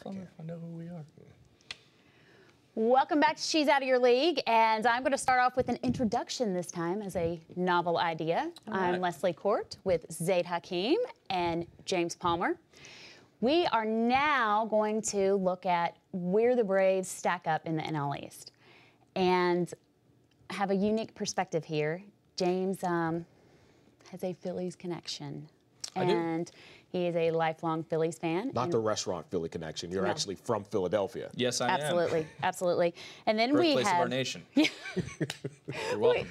I know who we are. Welcome back to She's Out of Your League, and I'm going to start off with an introduction this time as a novel idea. I'm Leslie Koerdt with Zaid Hakim and James Palmer. We are now going to look at where the Braves stack up in the NL East and have a unique perspective here. James has a Phillies connection, and he is a lifelong Phillies fan. Not the restaurant Philly connection. You're actually from Philadelphia. Yes, I am. Absolutely, absolutely. And then Birthplace we have of our nation. You're welcome.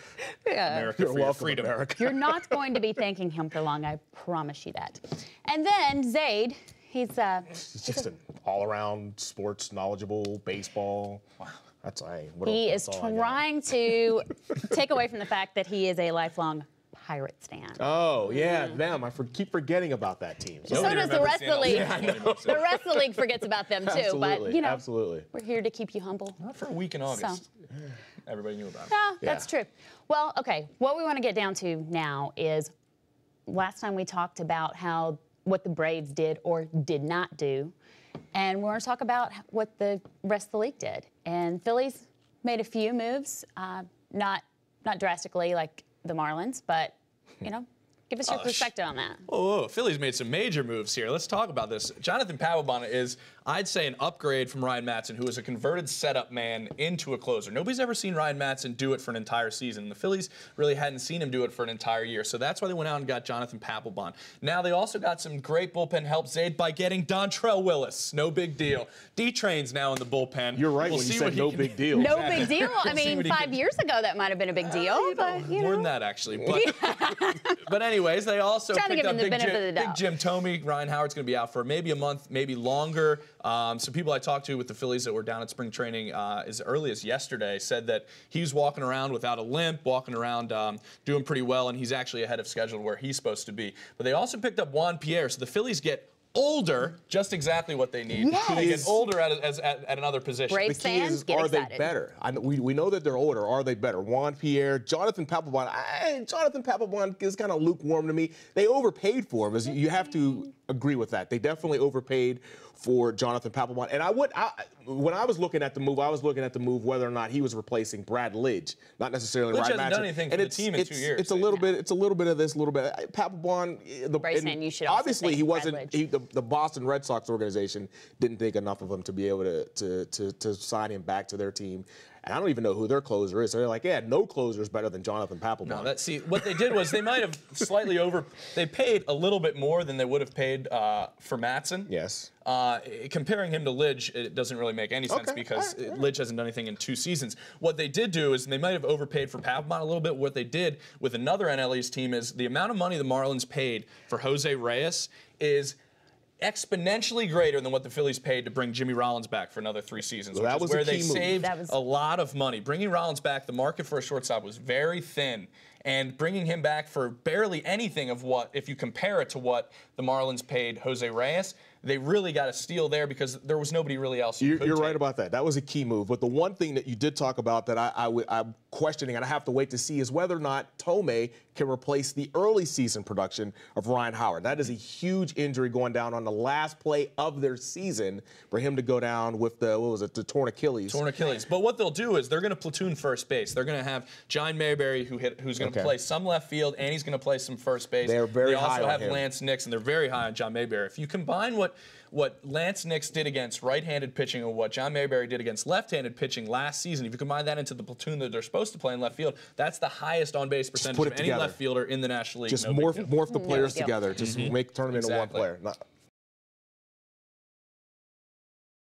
America, You're for your welcome, freedom. America. You're not going to be thanking him for long, I promise you that. And then Zaid, he's just an all-around sports knowledgeable baseball. Wow. That's he is trying to take away from the fact that he is a lifelong Pirates fan. Oh, yeah, them. I keep forgetting about that team. So does the rest of the league. Yeah, the rest of the league forgets about them too. Absolutely, but you know, absolutely. We're here to keep you humble. Not for a week in August. So. Everybody knew about it. Yeah, that's true. Well, okay, what we want to get down to now is last time we talked about what the Braves did or did not do, and we're going to talk about what the rest of the league did. And Phillies made a few moves, not drastically like the Marlins, but you know, give us your perspective on that. Whoa, Phillies made some major moves here. Let's talk about this. Jonathan Papelbon is, I'd say, an upgrade from Ryan Madson, who is a converted setup man into a closer. Nobody's ever seen Ryan Madson do it for an entire season. The Phillies really hadn't seen him do it for an entire year, so that's why they went out and got Jonathan Papelbon. Now they also got some great bullpen help, Zaid, by getting Dontrell Willis. No big deal. D-Train's now in the bullpen. You're right when you said no big deal. No big deal. I mean, 5 years ago that might have been a big deal, but you know. More than that, actually. But anyways, they also picked up Big Jim Thome. Ryan Howard's going to be out for maybe a month, maybe longer. Some people I talked to with the Phillies that were down at spring training as early as yesterday said that he was walking around without a limp, walking around doing pretty well, and he's actually ahead of schedule where he's supposed to be. But they also picked up Juan Pierre, so the Phillies get older, just exactly what they need. Yes. They get older at another position. Braves the key fans, is, get are excited. they better? We know that they're older. Are they better? Juan Pierre, Jonathan Papelbon. Jonathan Papelbon is kind of lukewarm to me. They overpaid for him. You have to agree with that. They definitely overpaid for Jonathan Papelbon. And when I was looking at the move, I was looking at the move whether or not he was replacing Brad Lidge, not necessarily Ryan Madson. Lidge hasn't done anything for the team in 2 years. It's a little bit. It's a little bit of this, a little bit. Papelbon. Braves fan, you should also obviously he wasn't. The Boston Red Sox organization didn't think enough of him to be able to sign him back to their team. And I don't even know who their closer is. So they're like, yeah, no closer is better than Jonathan Papelbon. No, see, what they did was they might have slightly they paid a little bit more than they would have paid for Madson. Yes. Comparing him to Lidge, it doesn't really make any sense because Lidge hasn't done anything in 2 seasons. What they did do is they might have overpaid for Papelbon a little bit. What they did with another NL East team is the amount of money the Marlins paid for Jose Reyes is exponentially greater than what the Phillies paid to bring Jimmy Rollins back for another 3 seasons, well, which is where they saved a lot of money. Bringing Rollins back, the market for a shortstop was very thin, and bringing him back for barely anything of what, if you compare it to what the Marlins paid Jose Reyes, they really got a steal there because there was nobody really else you could You're take. right about that. That was a key move. But the one thing that you did talk about that I'm questioning and I have to wait to see is whether or not Thome can replace the early season production of Ryan Howard. That is a huge injury going down on the last play of their season for him to go down with the torn Achilles. Torn Achilles. But what they'll do is they're going to platoon first base. They're going to have John Mayberry who's going to play some left field and he's going to play some first base. They're very high on him. They also have Lance Nix and they're very high on John Mayberry. If you combine what Lance Nix did against right-handed pitching and what John Mayberry did against left-handed pitching last season, if you combine that into the platoon that they're supposed to play in left field, that's the highest on-base percentage of any left fielder in the National League. Just morph the players together. Just turn them into one player.